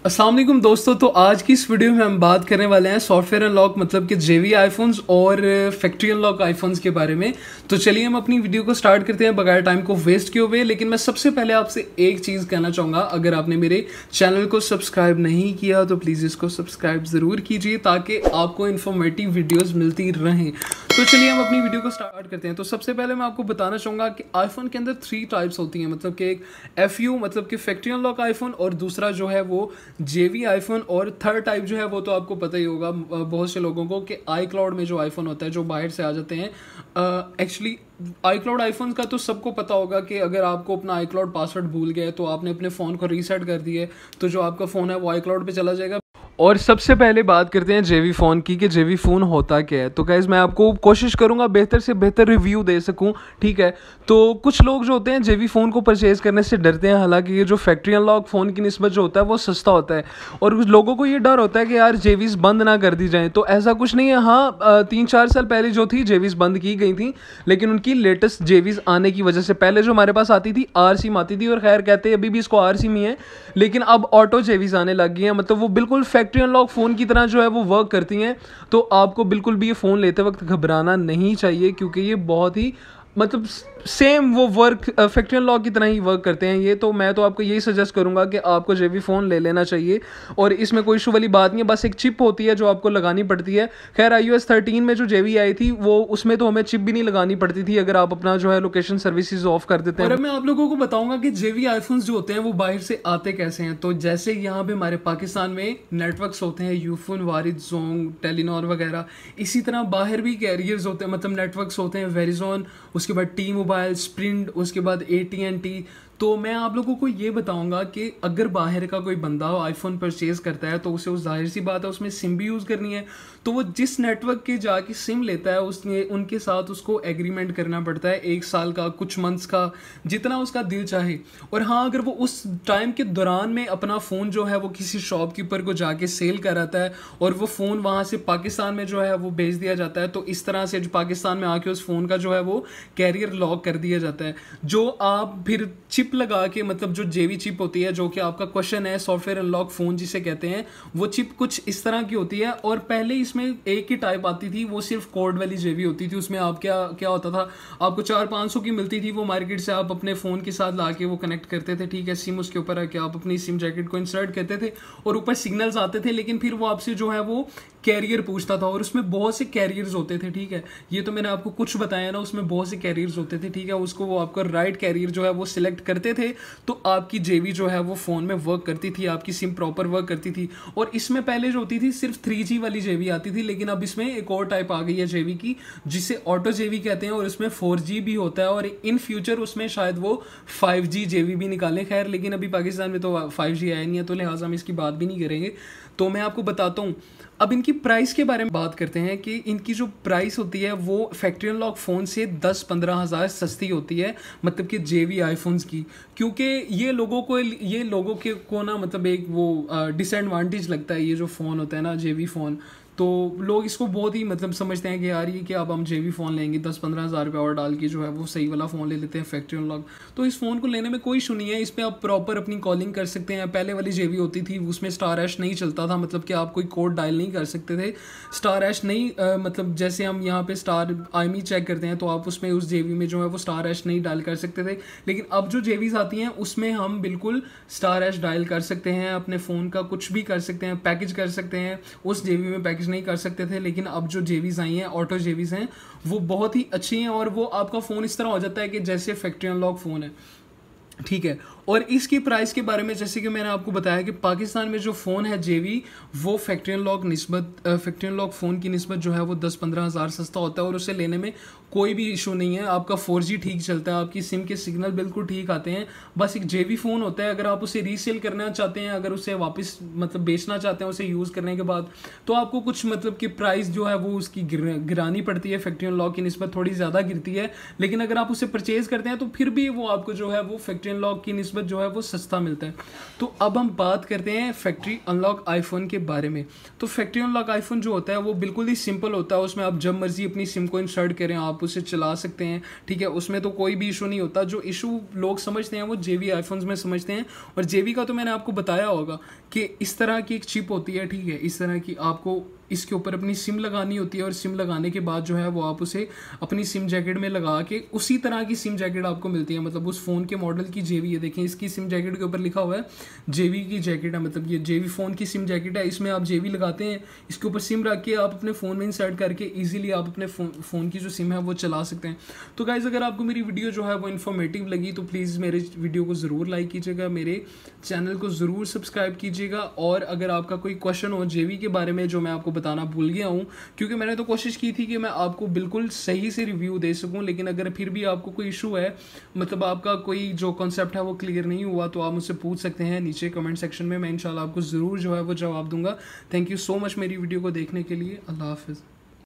अस्सलाम वालेकुम दोस्तों। तो आज की इस वीडियो में हम बात करने वाले हैं सॉफ्टवेयर अनलॉक मतलब कि जेवी आईफोन्स और फैक्ट्री अनलॉक आईफोन्स के बारे में। तो चलिए हम अपनी वीडियो को स्टार्ट करते हैं बगैर टाइम को वेस्ट किए हुए। लेकिन मैं सबसे पहले आपसे एक चीज़ कहना चाहूँगा, अगर आपने मेरे चैनल को सब्सक्राइब नहीं किया तो प्लीज़ इसको सब्सक्राइब ज़रूर कीजिए ताकि आपको इन्फॉर्मेटिव वीडियोज़ मिलती रहें। तो चलिए हम अपनी वीडियो को स्टार्ट करते हैं। तो सबसे पहले मैं आपको बताना चाहूँगा कि आईफोन के अंदर 3 टाइप्स होती हैं, मतलब कि एक FU मतलब कि फैक्ट्री अनलॉक आईफोन, और दूसरा जो है वो जेवी आईफोन, और थर्ड टाइप जो है वो तो आपको पता ही होगा बहुत से लोगों को कि आई क्लाउड में जो आईफोन होता है जो बाहर से आ जाते हैं। एक्चुअली आई क्लाउड आईफोन का तो सबको पता होगा कि अगर आपको अपना आई क्लाउड पासवर्ड भूल गए तो आपने अपने फ़ोन को रीसेट कर दिए तो जो आपका फ़ोन है वो आई क्लाउड पर चला जाएगा। और सबसे पहले बात करते हैं जेवी फ़ोन की कि जेवी फ़ोन होता क्या है। तो गाइज़ मैं आपको कोशिश करूंगा बेहतर से बेहतर रिव्यू दे सकूं, ठीक है। तो कुछ लोग जो होते हैं जेवी फ़ोन को परचेज़ करने से डरते हैं, हालांकि ये जो फैक्ट्री अनलॉक फ़ोन की निस्बत जो होता है वो सस्ता होता है, और कुछ लोगों को ये डर होता है कि यार जेवीज़ बंद ना कर दी जाएँ। तो ऐसा कुछ नहीं है। हाँ, 3-4 साल पहले जो थी जेवीज़ बंद की गई थी, लेकिन उनकी लेटेस्ट जेवीज़ आने की वजह से पहले जो हमारे पास आती थी आर सिम आती थी, और खैर कहते हैं अभी भी इसको आर सिम ही है, लेकिन अब ऑटो जेवीज़ आने लग गई हैं। मतलब वो बिल्कुल फैक्ट्री अनलॉक फ़ोन की तरह जो है वो वर्क करती हैं। तो आपको बिल्कुल भी ये फ़ोन लेते वक्त घबराना नहीं चाहिए, क्योंकि ये बहुत ही मतलब सेम वो वर्क फैक्ट्री अनलॉक की तरह ही वर्क करते हैं ये। तो मैं तो आपको यही सजेस्ट करूंगा कि आपको जेवी फ़ोन ले लेना चाहिए, और इसमें कोई इशू वाली बात नहीं है। बस एक चिप होती है जो आपको लगानी पड़ती है। खैर iOS 13 में जो जेवी आई थी वो उसमें तो हमें चिप भी नहीं लगानी पड़ती थी, अगर आप अपना जो है लोकेशन सर्विसेज ऑफ कर देते हैं। और मैं आप लोगों को बताऊंगा कि जेवी आईफोन्स जो होते हैं वो बाहर से आते कैसे हैं। तो जैसे यहाँ पे हमारे पाकिस्तान में नेटवर्क्स होते हैं यूफोन, वारिद, जोंग, टेलीनॉर वगैरह, इसी तरह बाहर भी कैरियर्स होते हैं, मतलब नेटवर्क्स होते हैं, वेरिजोन, उसके बाद टी मोबाइल, स्प्रिंट, उसके बाद AT&T। तो मैं आप लोगों को ये बताऊंगा कि अगर बाहर का कोई बंदा आईफोन परचेज करता है तो उसे उस जाहिर सी बात है उसमें सिम भी यूज़ करनी है, तो वो जिस नेटवर्क के जाके सिम लेता है उसने उनके साथ उसको एग्रीमेंट करना पड़ता है 1 साल का, कुछ मंथ्स का, जितना उसका दिल चाहे। और हाँ, अगर वो उस टाइम के दौरान में अपना फ़ोन जो है वो किसी शॉपकीपर को जाके सेल कराता है और वो फ़ोन वहाँ से पाकिस्तान में जो है वो भेज दिया जाता है, तो इस तरह से जो पाकिस्तान में आके उस फ़ोन का जो है वो कैरियर लॉक कर दिया जाता है। जो आप फिर चिप लगा के, मतलब जो जेवी चिप होती है, जो कि आपका क्वेश्चन है सॉफ्टवेयर अनलॉक फ़ोन जिसे कहते हैं, वो चिप कुछ इस तरह की होती है। और पहले इसमें एक ही टाइप आती थी, वो सिर्फ कोड वाली जेवी होती थी। उसमें आप क्या होता था, आपको 400-500 की मिलती थी वो मार्केट से, आप अपने फ़ोन के साथ ला के वो कनेक्ट करते थे, ठीक है। सिम उसके ऊपर आके आप अपनी सिम जैकेट को इंसर्ट करते थे और ऊपर सिग्नल्स आते थे, लेकिन फिर वो आपसे जो है वो कैरियर पूछता था, और उसमें बहुत से कैरियर्स होते थे, ठीक है। ये तो मैंने आपको कुछ बताया ना, उसमें बहुत से कैरियर्स होते थे, ठीक है। उसको वो आपका राइट कैरियर जो है वो सिलेक्ट करते थे तो आपकी जेवी जो है वो फ़ोन में वर्क करती थी, आपकी सिम प्रॉपर वर्क करती थी। और इसमें पहले जो होती थी सिर्फ 3G वाली जेवी आती थी, लेकिन अब इसमें एक और टाइप आ गई है जेवी की जिसे ऑटो जेवी कहते हैं, और इसमें 4G भी होता है, और इन फ्यूचर उसमें शायद वो 5G जेवी भी निकालें। खैर लेकिन अभी पाकिस्तान में तो 5G आया नहीं है, तो लिहाजा हम इसकी बात भी नहीं करेंगे। तो मैं आपको बताता हूँ, अब इनकी प्राइस के बारे में बात करते हैं कि इनकी जो प्राइस होती है वो फैक्ट्री अनलॉक फ़ोन से 10-15 हज़ार सस्ती होती है, मतलब कि जेवी आईफोन्स की। क्योंकि ये लोगों को ना मतलब एक वो डिसएडवांटेज लगता है, ये जो फ़ोन होता है ना जेवी फ़ोन, तो लोग इसको बहुत ही मतलब समझते हैं कि यार ये कि अब हम जेवी फ़ोन लेंगे 10-15 हज़ार रुपये और डाल के जो है वो सही वाला फ़ोन ले लेते हैं फैक्ट्री अनलॉक। तो इस फ़ोन को लेने में कोई इशू नहीं है, इस पर आप प्रॉपर अपनी कॉलिंग कर सकते हैं। पहले वाली जेवी होती थी उसमें स्टार ऐश नहीं चलता था, मतलब कि आप कोई कोड डायल नहीं कर सकते थे, स्टार ऐश नहीं मतलब जैसे हम यहाँ पे स्टार IMEI चेक करते हैं तो आप उसमें उस जेवी में जो है वो स्टार ऐश नहीं डायल कर सकते थे। लेकिन अब जो जेवीज़ आती हैं उसमें हम बिल्कुल स्टार ऐश डायल कर सकते हैं, अपने फ़ोन का कुछ भी कर सकते हैं, पैकेज कर सकते हैं। उस जेवी में पैकेज नहीं कर सकते थे, लेकिन अब जो जेवीज़ आई हैं ऑटो जेवीज़ हैं वो बहुत ही अच्छी हैं, और वो आपका फ़ोन इस तरह हो जाता है कि जैसे फैक्ट्री अनलॉक फ़ोन है, ठीक है। और इसकी प्राइस के बारे में जैसे कि मैंने आपको बताया कि पाकिस्तान में जो फ़ोन है जेवी वो फैक्ट्री अनलॉक फ़ोन की निस्बत जो है वो 10-15 हज़ार सस्ता होता है, और उसे लेने में कोई भी इशू नहीं है। आपका 4G ठीक चलता है, आपकी सिम के सिग्नल बिल्कुल ठीक आते हैं। बस एक जेवी फ़ोन होता है, अगर आप उसे रीसेल करना चाहते हैं, अगर उसे वापस मतलब बेचना चाहते हैं उसे यूज़ करने के बाद, तो आपको कुछ मतलब कि प्राइस जो है वो उसकी गिरानी पड़ती है, फैक्ट्री अनलॉक की निस्बत थोड़ी ज़्यादा गिरती है। लेकिन अगर आप उसे परचेज़ करते हैं तो फिर भी वो आपको जो है वो फैक्ट्री अनलॉक की निस्बत निस्बत जो है वो सस्ता मिलता है। तो अब हम बात करते हैं फैक्ट्री अनलॉक आईफोन के बारे में। तो फैक्ट्री अनलॉक आईफोन जो होता है वो बिल्कुल ही सिंपल होता है, उसमें आप जब मर्जी अपनी सिम को इंसर्ट करें आप उसे चला सकते हैं, ठीक है, उसमें तो कोई भी इशू नहीं होता। जो इशू लोग समझते हैं वो JV आईफोन्स में समझते हैं, और JV का तो मैंने आपको बताया होगा कि इस तरह की एक चिप होती है, ठीक है, इस तरह की आपको इसके ऊपर अपनी सिम लगानी होती है, और सिम लगाने के बाद जो है वो आप उसे अपनी सिम जैकेट में लगा के उसी तरह की सिम जैकेट आपको मिलती है, मतलब उस फ़ोन के मॉडल की JV है। देखें इसकी सिम जैकेट के ऊपर लिखा हुआ है JV की जैकेट है, मतलब ये JV फ़ोन की सिम जैकेट है। इसमें आप JV लगाते हैं, इसके ऊपर सिम रख के आप अपने फ़ोन में इंसर्ट करके ईजिली आप अपने फ़ोन की जो सिम है वो चला सकते हैं। तो गाइज़ अगर आपको मेरी वीडियो जो है वो इन्फॉर्मेटिव लगी तो प्लीज़ मेरे वीडियो को ज़रूर लाइक कीजिएगा, मेरे चैनल को ज़रूर सब्सक्राइब कीजिएगा, और अगर आपका कोई क्वेश्चन हो JV के बारे में जो मैं आपको बताना भूल गया हूँ, क्योंकि मैंने तो कोशिश की थी कि मैं आपको बिल्कुल सही से रिव्यू दे सकूं, लेकिन अगर फिर भी आपको कोई इशू है, मतलब आपका कोई जो कॉन्सेप्ट है वो क्लियर नहीं हुआ, तो आप मुझसे पूछ सकते हैं नीचे कमेंट सेक्शन में। मैं इंशाल्लाह आपको ज़रूर जो है वो जवाब दूंगा। थैंक यू सो मच मेरी वीडियो को देखने के लिए। अल्लाह हाफिज़।